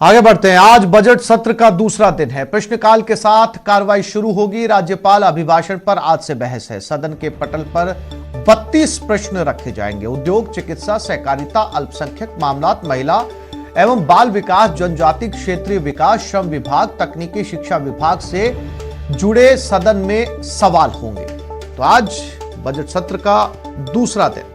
आगे बढ़ते हैं। आज बजट सत्र का दूसरा दिन है। प्रश्नकाल के साथ कार्रवाई शुरू होगी। राज्यपाल अभिभाषण पर आज से बहस है। सदन के पटल पर 32 प्रश्न रखे जाएंगे। उद्योग, चिकित्सा, सहकारिता, अल्पसंख्यक मामलात, महिला एवं बाल विकास, जनजाति क्षेत्रीय विकास, श्रम विभाग, तकनीकी शिक्षा विभाग से जुड़े सदन में सवाल होंगे। तो आज बजट सत्र का दूसरा दिन।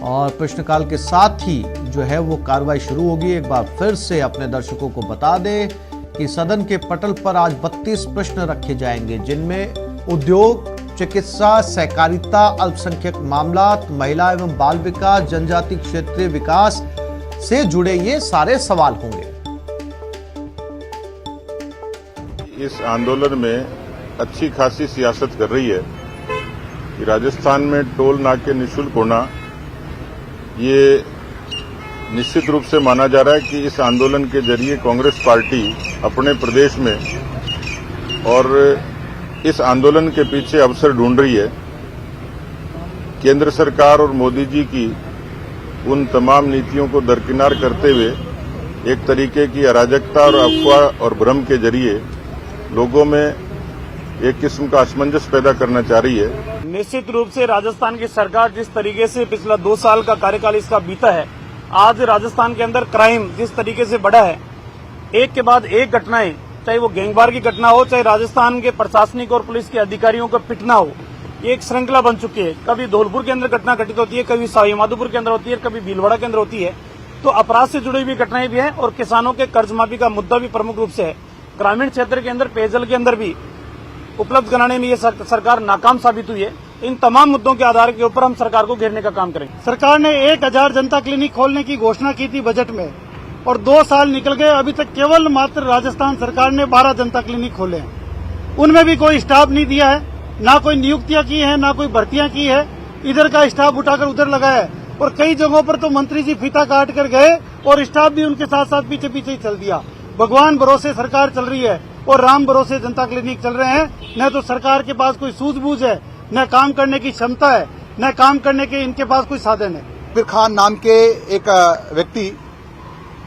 और प्रश्नकाल के साथ ही जो है वो कार्रवाई शुरू होगी। एक बार फिर से अपने दर्शकों को बता दें कि सदन के पटल पर आज 32 प्रश्न रखे जाएंगे, जिनमें उद्योग, चिकित्सा, सहकारिता, अल्पसंख्यक मामलात, महिला एवं बाल विकास, जनजाति क्षेत्रीय विकास से जुड़े ये सारे सवाल होंगे। इस आंदोलन में अच्छी खासी सियासत कर रही है कि राजस्थान में टोल नाके निःशुल्क होना, ये निश्चित रूप से माना जा रहा है कि इस आंदोलन के जरिए कांग्रेस पार्टी अपने प्रदेश में और इस आंदोलन के पीछे अवसर ढूंढ रही है। केंद्र सरकार और मोदी जी की उन तमाम नीतियों को दरकिनार करते हुए एक तरीके की अराजकता और अफवाह और भ्रम के जरिए लोगों में एक किस्म का असमंजस पैदा करना चाह रही है। निश्चित रूप से राजस्थान की सरकार जिस तरीके से पिछला 2 साल का कार्यकाल इसका बीता है, आज राजस्थान के अंदर क्राइम जिस तरीके से बढ़ा है, एक के बाद एक घटनाएं, चाहे वो गैंगवार की घटना हो, चाहे राजस्थान के प्रशासनिक और पुलिस के अधिकारियों का पिटना हो, ये एक श्रृंखला बन चुकी है। कभी धौलपुर के अंदर घटना घटित होती है, कभी सवाई माधोपुर के अंदर होती है, कभी भीलवाड़ा के अंदर होती है। तो अपराध से जुड़ी हुई घटनाएं भी हैं और किसानों के कर्ज माफी का मुद्दा भी प्रमुख रूप से है। ग्रामीण क्षेत्र के अंदर पेयजल के अंदर भी उपलब्ध कराने में ये सरकार नाकाम साबित हुई है। इन तमाम मुद्दों के आधार के ऊपर हम सरकार को घेरने का काम करेंगे। सरकार ने 1000 जनता क्लिनिक खोलने की घोषणा की थी बजट में, और 2 साल निकल गए, अभी तक केवल मात्र राजस्थान सरकार ने 12 जनता क्लिनिक खोले हैं। उनमें भी कोई स्टाफ नहीं दिया है, ना कोई नियुक्तियां की है, ना कोई भर्तियां की है। इधर का स्टाफ उठाकर उधर लगाया है, और कई जगहों पर तो मंत्री जी फीता काट कर गए और स्टाफ भी उनके साथ साथ पीछे पीछे ही चल दिया। भगवान भरोसे सरकार चल रही है और राम भरोसे जनता क्लिनिक चल रहे हैं। न तो सरकार के पास कोई सूझबूझ है, न काम करने की क्षमता है, न काम करने के इनके पास कोई साधन है। फिर खान नाम के एक व्यक्ति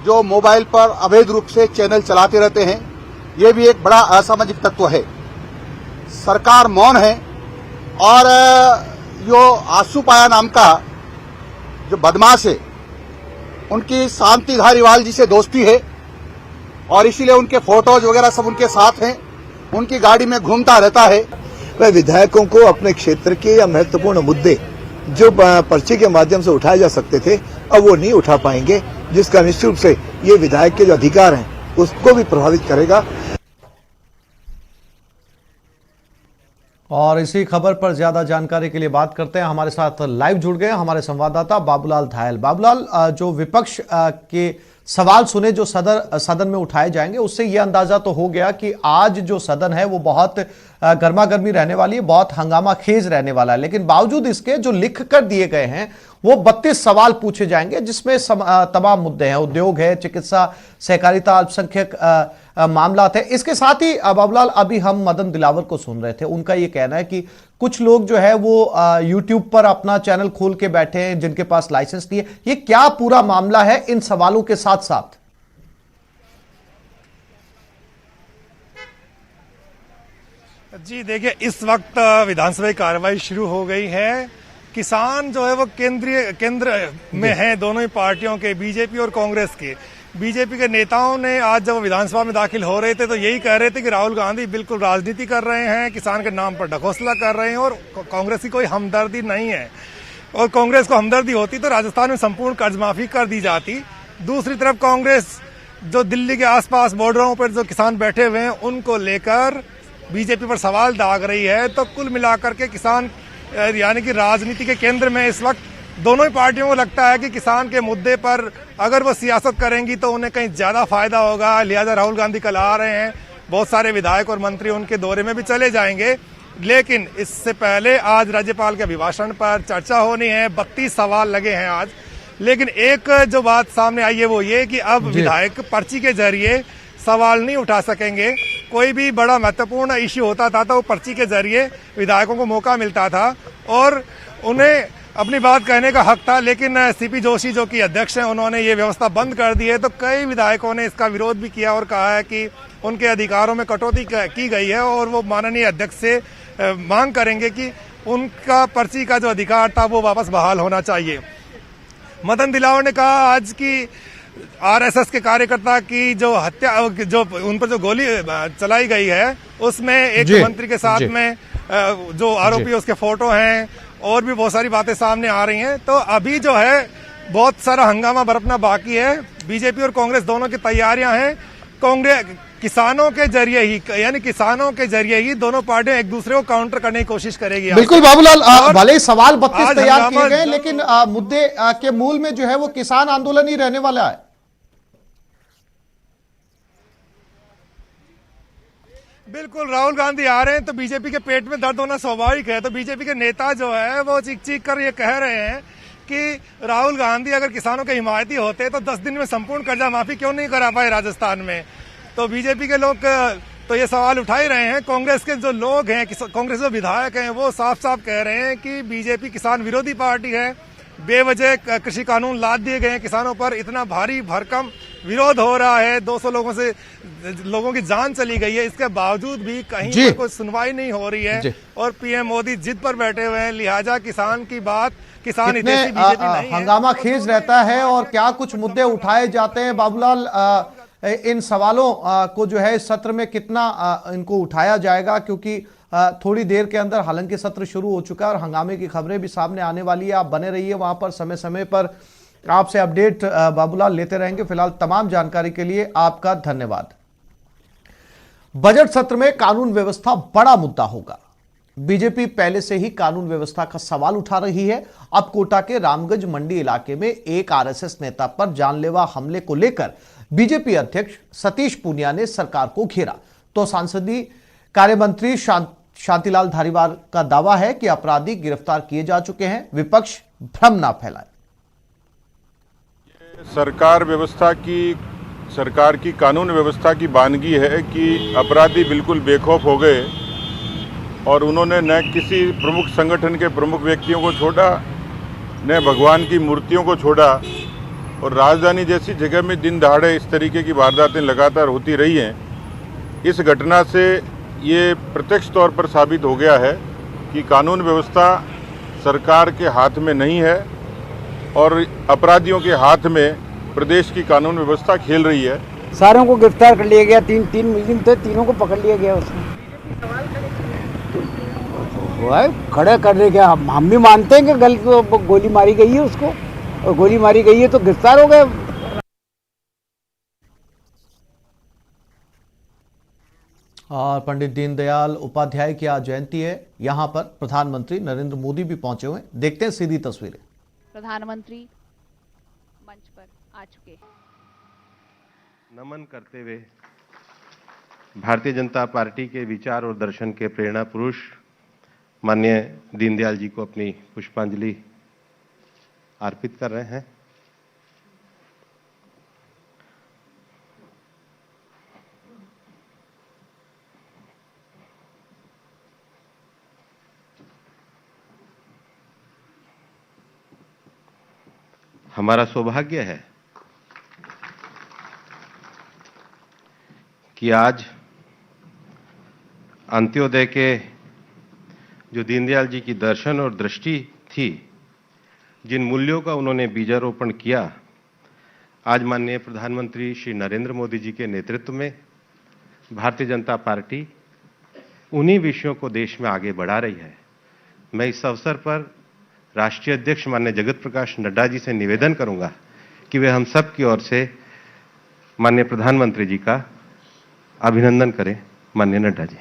जो मोबाइल पर अवैध रूप से चैनल चलाते रहते हैं, ये भी एक बड़ा असामाजिक तत्व है। सरकार मौन है, और जो आंसू पाया नाम का जो बदमाश है, उनकी शांति धारीवाल जी से दोस्ती है, और इसीलिए उनके फोटोज वगैरह सब उनके साथ हैं, उनकी गाड़ी में घूमता रहता है। वह विधायकों को अपने क्षेत्र के या महत्वपूर्ण मुद्दे जो पर्चे के माध्यम से उठाए जा सकते थे, अब वो नहीं उठा पाएंगे, जिसका निश्चित रूप से ये विधायक के जो अधिकार हैं उसको भी प्रभावित करेगा। और इसी खबर पर ज्यादा जानकारी के लिए बात करते हैं। हमारे साथ लाइव जुड़ गए हमारे संवाददाता बाबूलाल धायल। बाबूलाल, जो विपक्ष के सवाल सुने जो सदन में उठाए जाएंगे, उससे यह अंदाजा तो हो गया कि आज जो सदन है वो बहुत गर्मा गर्मी रहने वाली है, बहुत हंगामा खेज रहने वाला है। लेकिन बावजूद इसके जो लिख कर दिए गए हैं वो 32 सवाल पूछे जाएंगे, जिसमें तमाम मुद्दे हैं। उद्योग है, चिकित्सा, सहकारिता, अल्पसंख्यक मामलात है। इसके साथ ही बाबूलाल, अभी हम मदन दिलावर को सुन रहे थे, उनका ये कहना है कि कुछ लोग जो है वो यूट्यूब पर अपना चैनल खोल के बैठे हैं जिनके पास लाइसेंस नहीं है। ये क्या पूरा मामला है इन सवालों के साथ साथ? जी देखिए, इस वक्त विधानसभा की कार्रवाई शुरू हो गई है। किसान जो है वो केंद्र में है, दोनों ही पार्टियों के, बीजेपी और कांग्रेस के। बीजेपी के नेताओं ने आज जब विधानसभा में दाखिल हो रहे थे तो यही कह रहे थे कि राहुल गांधी बिल्कुल राजनीति कर रहे हैं, किसान के नाम पर ढकोसला कर रहे हैं, और कांग्रेस की कोई हमदर्दी नहीं है। और कांग्रेस को हमदर्दी होती तो राजस्थान में संपूर्ण कर्ज माफी कर दी जाती। दूसरी तरफ कांग्रेस जो दिल्ली के आसपास बॉर्डरों पर जो किसान बैठे हुए हैं उनको लेकर बीजेपी पर सवाल दाग रही है। तो कुल मिलाकर के किसान यानी कि राजनीति के केंद्र में इस वक्त दोनों ही पार्टियों को लगता है कि किसान के मुद्दे पर अगर वो सियासत करेंगी तो उन्हें कहीं ज्यादा फायदा होगा। लिहाजा राहुल गांधी कल आ रहे हैं, बहुत सारे विधायक और मंत्री उनके दौरे में भी चले जाएंगे। लेकिन इससे पहले आज राज्यपाल के अभिभाषण पर चर्चा होनी है। 32 सवाल लगे हैं आज। लेकिन एक जो बात सामने आई है वो ये कि अब विधायक पर्ची के जरिए सवाल नहीं उठा सकेंगे। कोई भी बड़ा महत्वपूर्ण इश्यू होता था तो वो पर्ची के जरिए विधायकों को मौका मिलता था और उन्हें अपनी बात कहने का हक था। लेकिन सीपी जोशी जो कि अध्यक्ष हैं, उन्होंने ये व्यवस्था बंद कर दी है। तो कई विधायकों ने इसका विरोध भी किया और कहा है कि उनके अधिकारों में कटौती की गई है और वो माननीय अध्यक्ष से मांग करेंगे कि उनका पर्ची का जो अधिकार था वो वापस बहाल होना चाहिए। मदन दिलावर ने कहा आज की आरएसएस के कार्यकर्ता की जो हत्या, जो उन पर जो गोली चलाई गई है, उसमें एक मंत्री के साथ में जो आरोपी है उसके फोटो हैं और भी बहुत सारी बातें सामने आ रही हैं। तो अभी जो है बहुत सारा हंगामा बरतना बाकी है। बीजेपी और कांग्रेस दोनों की तैयारियां हैं। कांग्रेस किसानों के जरिए ही, यानी किसानों के जरिए ही दोनों पार्टियां एक दूसरे को काउंटर करने की कोशिश करेगी। बिल्कुल बाबूलाल, भले ही सवाल 32 तैयार किए गए, लेकिन मुद्दे के मूल में जो है वो किसान आंदोलन ही रहने वाला है। बिल्कुल, राहुल गांधी आ रहे हैं तो बीजेपी के पेट में दर्द होना स्वाभाविक है। तो बीजेपी के नेता जो है वो चीख चीख कर ये कह रहे हैं कि राहुल गांधी अगर किसानों के हिमायती होते तो 10 दिन में संपूर्ण कर्जा माफी क्यों नहीं करा पाए राजस्थान में। तो बीजेपी के लोग तो ये सवाल उठा ही रहे हैं। कांग्रेस के जो लोग हैं, कांग्रेस के विधायक हैं, वो साफ साफ कह रहे हैं कि बीजेपी किसान विरोधी पार्टी है। बेवजह कृषि कानून लाद दिए गए हैं किसानों पर, इतना भारी भरकम विरोध हो रहा है, 200 लोगों की जान चली गई है, इसके बावजूद भी कहीं पर कोई सुनवाई नहीं हो रही है और पीएम मोदी जिद पर बैठे हुए हैं। लिहाजा किसान की बात, किसान हितैषी बीजेपी नहीं है। हंगामा खेज रहता है और क्या कुछ मुद्दे उठाए जाते हैं बाबूलाल, इन सवालों को जो है इस सत्र में कितना इनको उठाया जाएगा, क्योंकि थोड़ी देर के अंदर हालांकि सत्र शुरू हो चुका है और हंगामे की खबरें भी सामने आने वाली है। आप बने रहिए वहां पर, समय समय पर आपसे अपडेट बाबूलाल लेते रहेंगे। फिलहाल तमाम जानकारी के लिए आपका धन्यवाद। बजट सत्र में कानून व्यवस्था बड़ा मुद्दा होगा। बीजेपी पहले से ही कानून व्यवस्था का सवाल उठा रही है। अब कोटा के रामगंज मंडी इलाके में एक आरएसएस नेता पर जानलेवा हमले को लेकर बीजेपी अध्यक्ष सतीश पूनिया ने सरकार को घेरा तो संसदीय कार्य मंत्री शांतिलाल धारीवाल का दावा है कि अपराधी गिरफ्तार किए जा चुके हैं। विपक्ष भ्रम ना फैलाए। सरकार की कानून व्यवस्था की बानगी है कि अपराधी बिल्कुल बेखौफ हो गए और उन्होंने न किसी प्रमुख संगठन के प्रमुख व्यक्तियों को छोड़ा, न भगवान की मूर्तियों को छोड़ा और राजधानी जैसी जगह में दिन दहाड़े इस तरीके की वारदातें लगातार होती रही हैं। इस घटना से ये प्रत्यक्ष तौर पर साबित हो गया है कि कानून व्यवस्था सरकार के हाथ में नहीं है और अपराधियों के हाथ में प्रदेश की कानून व्यवस्था खेल रही है। सारों को गिरफ्तार कर लिया गया, तीन मुलजिम थे, तीनों को पकड़ लिया गया उसमें। खड़े करने के हम भी मानते हैं कि गलत गोली मारी गई है उसको, और गोली मारी गई है तो गिरफ्तार हो गए। और पंडित दीनदयाल उपाध्याय की आज जयंती है। यहां पर प्रधानमंत्री नरेंद्र मोदी भी पहुंचे हुए हैं। देखते हैं सीधी तस्वीरें। प्रधानमंत्री मंच पर आ चुके। नमन करते हुए भारतीय जनता पार्टी के विचार और दर्शन के प्रेरणा पुरुष माननीय दीनदयाल जी को अपनी पुष्पांजलि अर्पित कर रहे हैं। हमारा सौभाग्य है कि आज अंत्योदय के जो दीनदयाल जी की दर्शन और दृष्टि थी, जिन मूल्यों का उन्होंने बीजारोपण किया, आज माननीय प्रधानमंत्री श्री नरेंद्र मोदी जी के नेतृत्व में भारतीय जनता पार्टी उन्हीं विषयों को देश में आगे बढ़ा रही है। मैं इस अवसर पर राष्ट्रीय अध्यक्ष माननीय जगत प्रकाश नड्डा जी से निवेदन करूंगा कि वे हम सब की ओर से माननीय प्रधानमंत्री जी का अभिनंदन करें। माननीय नड्डा जी।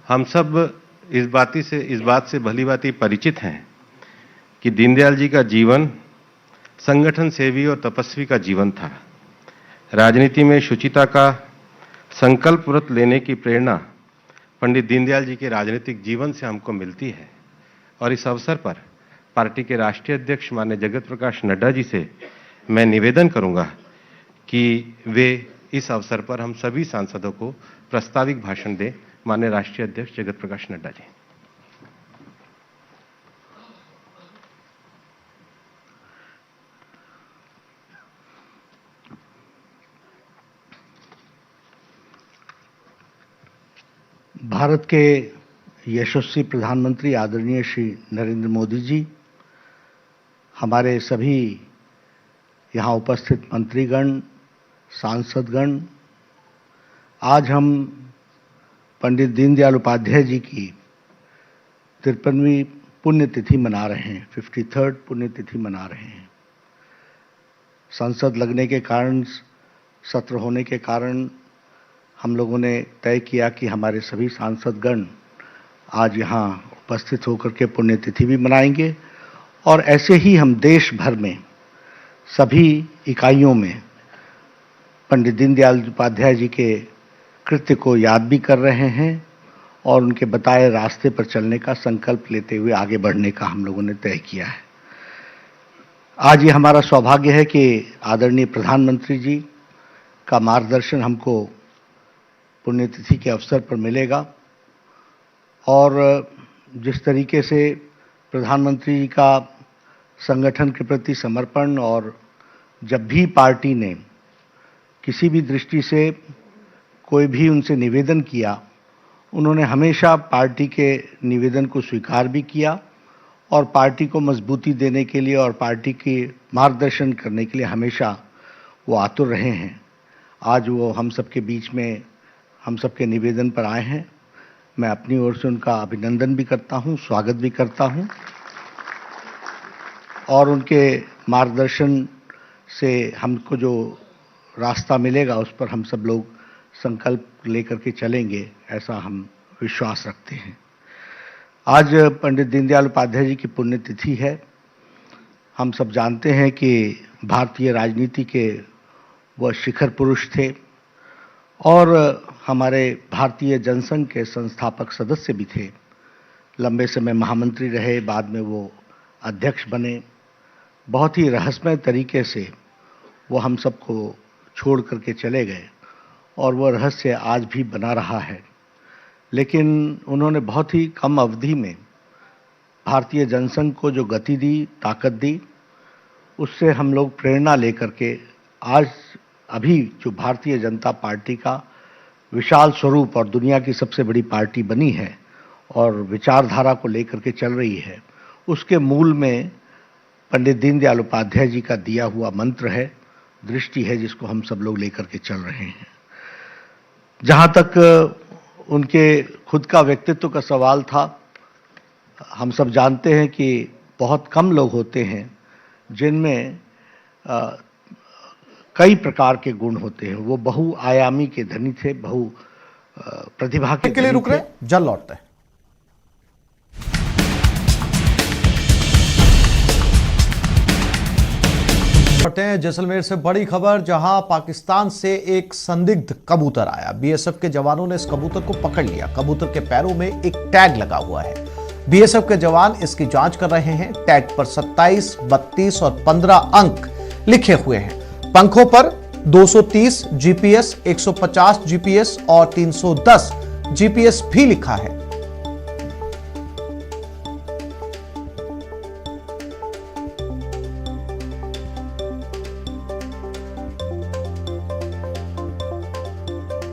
हम सब इस बात से भलीभांति परिचित हैं कि दीनदयाल जी का जीवन संगठन सेवी और तपस्वी का जीवन था। राजनीति में शुचिता का संकल्प व्रत लेने की प्रेरणा पंडित दीनदयाल जी के राजनीतिक जीवन से हमको मिलती है और इस अवसर पर पार्टी के राष्ट्रीय अध्यक्ष माननीय जगत प्रकाश नड्डा जी से मैं निवेदन करूंगा कि वे इस अवसर पर हम सभी सांसदों को प्रास्ताविक भाषण दें। माननीय राष्ट्रीय अध्यक्ष जगत प्रकाश नड्डा जी। भारत के यशस्वी प्रधानमंत्री आदरणीय श्री नरेंद्र मोदी जी, हमारे सभी यहाँ उपस्थित मंत्रीगण, सांसदगण, आज हम पंडित दीनदयाल उपाध्याय जी की 53वीं पुण्यतिथि मना रहे हैं, 53rd पुण्यतिथि मना रहे हैं। संसद लगने के कारण, सत्र होने के कारण हम लोगों ने तय किया कि हमारे सभी सांसदगण आज यहाँ उपस्थित होकर के पुण्यतिथि भी मनाएंगे और ऐसे ही हम देश भर में सभी इकाइयों में पंडित दीनदयाल उपाध्याय जी के कृत्य को याद भी कर रहे हैं और उनके बताए रास्ते पर चलने का संकल्प लेते हुए आगे बढ़ने का हम लोगों ने तय किया है। आज ये हमारा सौभाग्य है कि आदरणीय प्रधानमंत्री जी का मार्गदर्शन हमको पुण्यतिथि के अवसर पर मिलेगा और जिस तरीके से प्रधानमंत्री जी का संगठन के प्रति समर्पण और जब भी पार्टी ने किसी भी दृष्टि से कोई भी उनसे निवेदन किया, उन्होंने हमेशा पार्टी के निवेदन को स्वीकार भी किया और पार्टी को मजबूती देने के लिए और पार्टी के मार्गदर्शन करने के लिए हमेशा वो आतुर रहे हैं। आज वो हम सबके बीच में हम सबके निवेदन पर आए हैं। मैं अपनी ओर से उनका अभिनंदन भी करता हूं, स्वागत भी करता हूं और उनके मार्गदर्शन से हमको जो रास्ता मिलेगा उस पर हम सब लोग संकल्प लेकर के चलेंगे, ऐसा हम विश्वास रखते हैं। आज पंडित दीनदयाल उपाध्याय जी की पुण्यतिथि है। हम सब जानते हैं कि भारतीय राजनीति के वह शिखर पुरुष थे और हमारे भारतीय जनसंघ के संस्थापक सदस्य भी थे। लंबे समय महामंत्री रहे, बाद में वो अध्यक्ष बने। बहुत ही रहस्यमय तरीके से वो हम सबको छोड़ करके चले गए और वो रहस्य आज भी बना रहा है। लेकिन उन्होंने बहुत ही कम अवधि में भारतीय जनसंघ को जो गति दी, ताकत दी, उससे हम लोग प्रेरणा लेकर के आज अभी जो भारतीय जनता पार्टी का विशाल स्वरूप और दुनिया की सबसे बड़ी पार्टी बनी है और विचारधारा को लेकर के चल रही है, उसके मूल में पंडित दीनदयाल उपाध्याय जी का दिया हुआ मंत्र है, दृष्टि है, जिसको हम सब लोग लेकर के चल रहे हैं। जहाँ तक उनके खुद का व्यक्तित्व का सवाल था, हम सब जानते हैं कि बहुत कम लोग होते हैं जिनमें कई प्रकार के गुण होते हैं। वो बहुआयामी के धनी थे, बहु प्रतिभा के लिए रुक रहे, जल लौटते हैं। जैसलमेर से बड़ी खबर, जहां पाकिस्तान से एक संदिग्ध कबूतर आया। बीएसएफ के जवानों ने इस कबूतर को पकड़ लिया। कबूतर के पैरों में एक टैग लगा हुआ है। बीएसएफ के जवान इसकी जांच कर रहे हैं। टैग पर 27, 32 और 15 अंक लिखे हुए हैं। पंखों पर 230 जीपीएस, 150 जीपीएस और 310 जीपीएस भी लिखा है।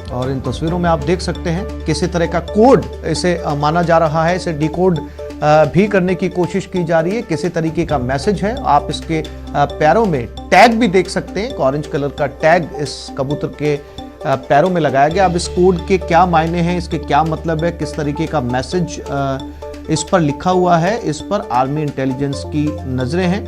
और इन तस्वीरों में आप देख सकते हैं किसी तरह का कोड इसे माना जा रहा है। इसे डिकोड भी करने की कोशिश की जा रही है। किसी तरीके का मैसेज है। आप इसके पैरों में टैग भी देख सकते हैं। ऑरेंज कलर का टैग इस कबूतर के पैरों में लगाया गया। अब इस कोड के क्या मायने हैं, इसके क्या मतलब है, किस तरीके का मैसेज इस पर लिखा हुआ है, इस पर आर्मी इंटेलिजेंस की नजरें हैं।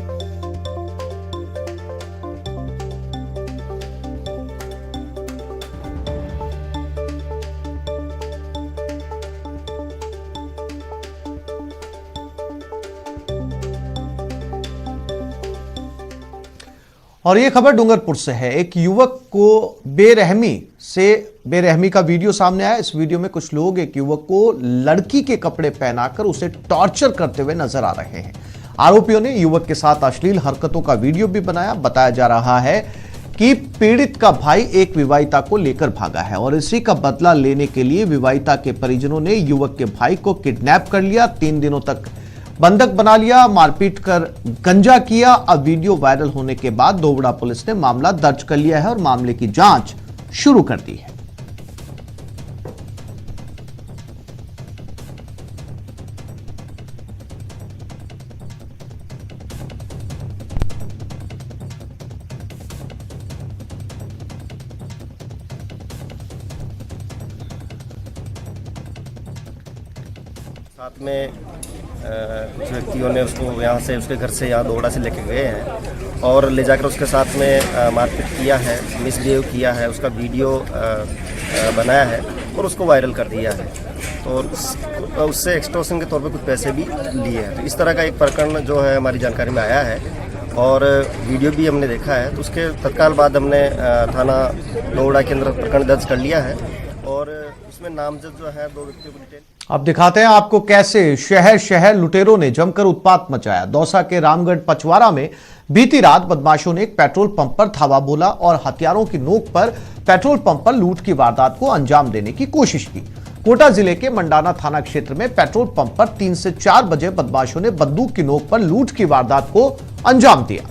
और ये खबर डूंगरपुर से है। एक युवक को बेरहमी का वीडियो सामने आया। इस वीडियो में कुछ लोग एक युवक को लड़की के कपड़े पहनाकर उसे टॉर्चर करते हुए नजर आ रहे हैं। आरोपियों ने युवक के साथ अश्लील हरकतों का वीडियो भी बनाया। बताया जा रहा है कि पीड़ित का भाई एक विवाहिता को लेकर भागा है और इसी का बदला लेने के लिए विवाहिता के परिजनों ने युवक के भाई को किडनैप कर लिया। 3 दिनों तक बंधक बना लिया, मारपीट कर गंजा किया। अब वीडियो वायरल होने के बाद दोवड़ा पुलिस ने मामला दर्ज कर लिया है और मामले की जांच शुरू कर दी है। साथ में कुछ व्यक्तियों ने उसको यहाँ से उसके घर से यहाँ दोवड़ा से लेके गए हैं और ले जाकर उसके साथ में मारपीट किया है, मिसबिहेव किया है, उसका वीडियो बनाया है और उसको वायरल कर दिया है। तो उससे एक्सटॉर्शन के तौर पे कुछ पैसे भी लिए हैं। तो इस तरह का एक प्रकरण जो है हमारी जानकारी में आया है और वीडियो भी हमने देखा है। तो उसके तत्काल बाद हमने थाना दोवड़ा के अंदर प्रकरण दर्ज कर लिया है और इसमें नामजद जो है 2 व्यक्तियों को डिटेल। अब दिखाते हैं आपको कैसे शहर शहर लुटेरों ने जमकर उत्पात मचाया। दौसा के रामगढ़ पचवारा में बीती रात बदमाशों ने एक पेट्रोल पंप पर धावा बोला और हथियारों की नोक पर पेट्रोल पंप पर लूट की वारदात को अंजाम देने की कोशिश की। कोटा जिले के मंडाना थाना क्षेत्र में पेट्रोल पंप पर 3 से 4 बजे बदमाशों ने बंदूक की नोक पर लूट की वारदात को अंजाम दिया।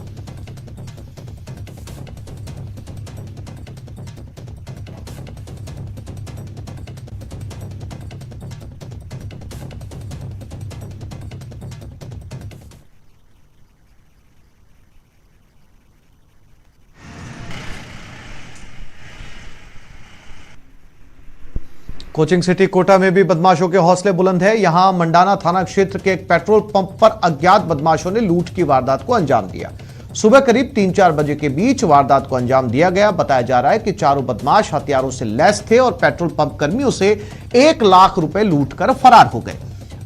कोचिंग सिटी कोटा में भी बदमाशों के हौसले बुलंद है। यहां मंडाना थाना क्षेत्र के एक पेट्रोल पंप पर अज्ञात बदमाशों ने लूट की वारदात को अंजाम दिया। सुबह करीब 3-4 बजे के बीच वारदात को अंजाम दिया गया। बताया जा रहा है कि चारों बदमाश हथियारों से लैस थे और पेट्रोल पंप कर्मियों से 1 लाख रुपए लूट कर फरार हो गए।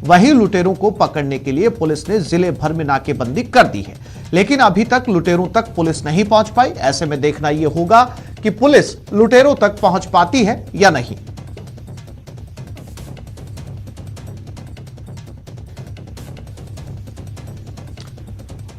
वहीं लुटेरों को पकड़ने के लिए पुलिस ने जिले भर में नाकेबंदी कर दी है, लेकिन अभी तक लुटेरों तक पुलिस नहीं पहुंच पाई। ऐसे में देखना यह होगा कि पुलिस लुटेरों तक पहुंच पाती है या नहीं।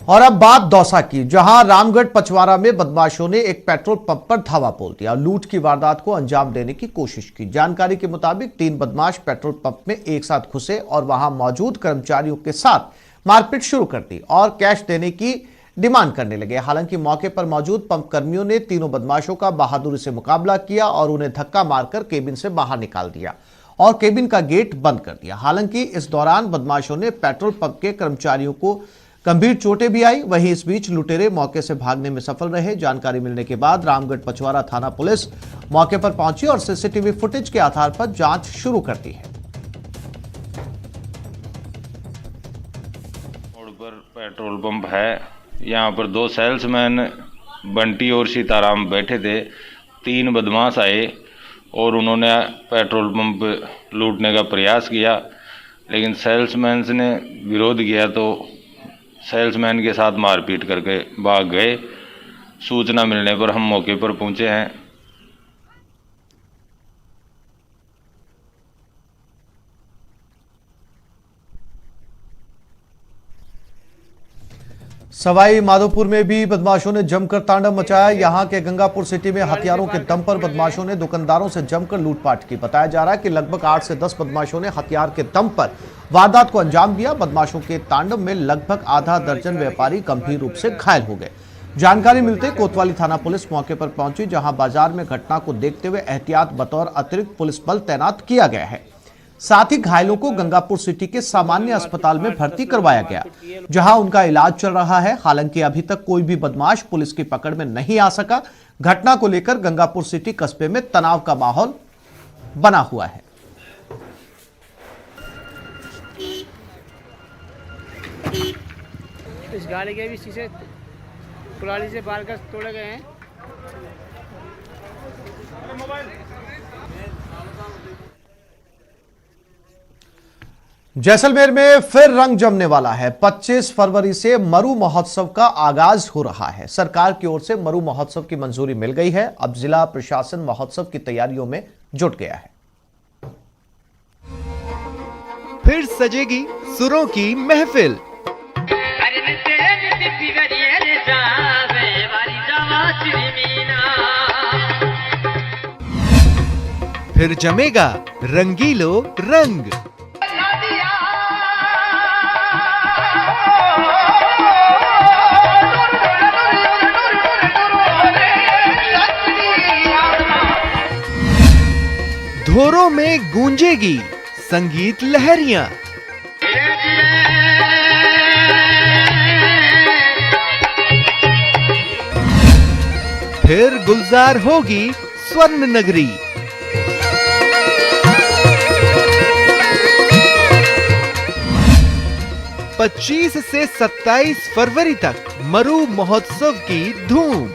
और अब बात दौसा की, जहां रामगढ़ पचवारा में बदमाशों ने एक पेट्रोल पंप पर धावा बोल दिया और लूट की वारदात को अंजाम देने की कोशिश की। जानकारी के मुताबिक 3 बदमाश पेट्रोल पंप में एक साथ घुसे और वहां मौजूद कर्मचारियों के साथ मारपीट शुरू कर दी और कैश देने की डिमांड करने लगे। हालांकि मौके पर मौजूद पंप कर्मियों ने तीनों बदमाशों का बहादुरी से मुकाबला किया और उन्हें धक्का मारकर केबिन से बाहर निकाल दिया और केबिन का गेट बंद कर दिया। हालांकि इस दौरान बदमाशों ने पेट्रोल पंप के कर्मचारियों को गंभीर चोटें भी आई। वहीं इस बीच लुटेरे मौके से भागने में सफल रहे। जानकारी मिलने के बाद रामगढ़ पचवारा थाना पुलिस मौके पर पहुंची और सीसीटीवी फुटेज के आधार पर जांच शुरू कर दी है। रोड पर पेट्रोल पंप है, यहाँ पर 2 सेल्समैन बंटी और सीताराम बैठे थे। 3 बदमाश आए और उन्होंने पेट्रोल पंप लूटने का प्रयास किया, लेकिन सेल्समैन ने विरोध किया तो सेल्समैन के साथ मारपीट करके भाग गए। सूचना मिलने पर हम मौके पर पहुंचे हैं। सवाई माधोपुर में भी बदमाशों ने जमकर तांडव मचाया। यहां के गंगापुर सिटी में हथियारों के दम पर बदमाशों ने दुकानदारों से जमकर लूटपाट की। बताया जा रहा है कि लगभग 8 से 10 बदमाशों ने हथियार के दम पर वारदात को अंजाम दिया। बदमाशों के तांडव में लगभग आधा दर्जन व्यापारी गंभीर रूप से घायल हो गए। जानकारी मिलते कोतवाली थाना पुलिस मौके पर पहुंची, जहां बाजार में घटना को देखते हुए एहतियात बतौर अतिरिक्त पुलिस बल तैनात किया गया है। साथ ही घायलों को गंगापुर सिटी के सामान्य अस्पताल में भर्ती करवाया गया, जहां उनका इलाज चल रहा है। हालांकि अभी तक कोई भी बदमाश पुलिस की पकड़ में नहीं आ सका। घटना को लेकर गंगापुर सिटी कस्बे में तनाव का माहौल बना हुआ है। इस गाड़ी के भी शीशे कुल्हाड़ी से बाहर कर तोड़े गए हैं। जैसलमेर में फिर रंग जमने वाला है। 25 फरवरी से मरु महोत्सव का आगाज हो रहा है। सरकार की ओर से मरु महोत्सव की मंजूरी मिल गई है। अब जिला प्रशासन महोत्सव की तैयारियों में जुट गया है। फिर सजेगी सुरों की महफिल। फिर जमेगा रंगीलो रंग। धोरों में गूंजेगी संगीत लहरियां। फिर गुलजार होगी स्वर्ण नगरी। 25 से 27 फरवरी तक मरु महोत्सव की धूम।